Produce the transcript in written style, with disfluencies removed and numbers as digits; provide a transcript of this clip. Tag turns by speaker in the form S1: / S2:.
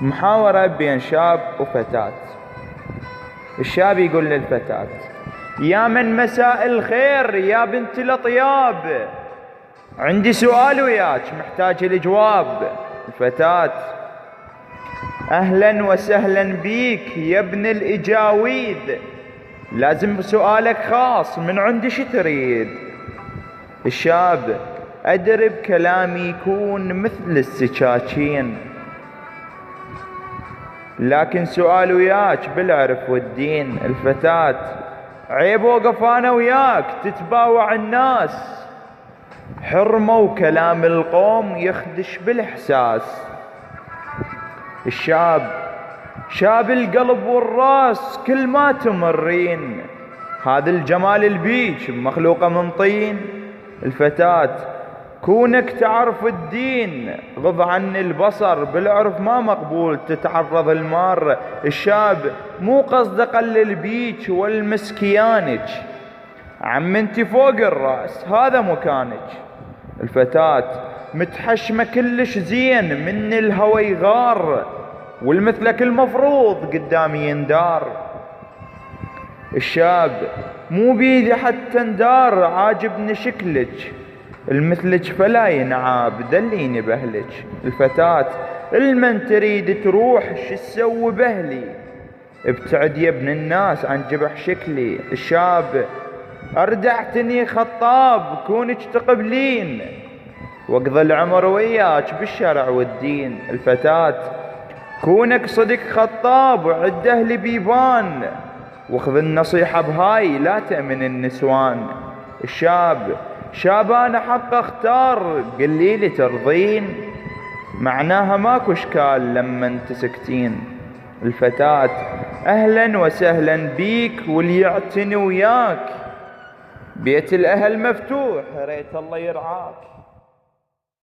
S1: محاورة بين شاب وفتاة. الشاب يقول للفتاة: يا من مساء الخير يا بنت الأطياب، عندي سؤال وياك محتاج الجواب. الفتاة: أهلا وسهلا بيك يا ابن الإجاويد، لازم سؤالك خاص، من عندي شي تريد؟ الشاب: أدري بكلامي يكون مثل السكاكين، لكن سؤال وياك بالعرف والدين. الفتاة: عيب وقف أنا وياك تتباوع الناس، حرمة وكلام القوم يخدش بالإحساس. الشاب: شاب القلب والراس كل ما تمرين، هذا الجمال البيج مخلوقة من طين. الفتاة: كونك تعرف الدين غض عن البصر، بالعرف ما مقبول تتعرض المار. الشاب: مو قصد قلل بيك والمسكيانك، عم انت فوق الراس هذا مكانك. الفتاة: متحشمة كلش زين من الهوى يغار، والمثلك المفروض قدامي يندار. الشاب: مو بيدي حتى ندار، عاجبني شكلك المثلك فلا ينعاب، دليني بهلك. الفتاة: المن تريد تروح شو تسوي بهلي، ابتعد يا ابن الناس عن جبح شكلي. الشاب: اردعتني خطاب كونك تقبلين، واقضي العمر وياك بالشرع والدين. الفتاة: كونك صدق خطاب وعد اهلي بيبان، واخذ النصيحة بهاي لا تأمن النسوان. الشاب: شاب انا حق اختار، قليلي ترضين، معناها ماكو اشكال لما تسكتين. الفتاة: اهلا وسهلا بيك واللي يعتني وياك، بيت الاهل مفتوح ريت الله يرعاك.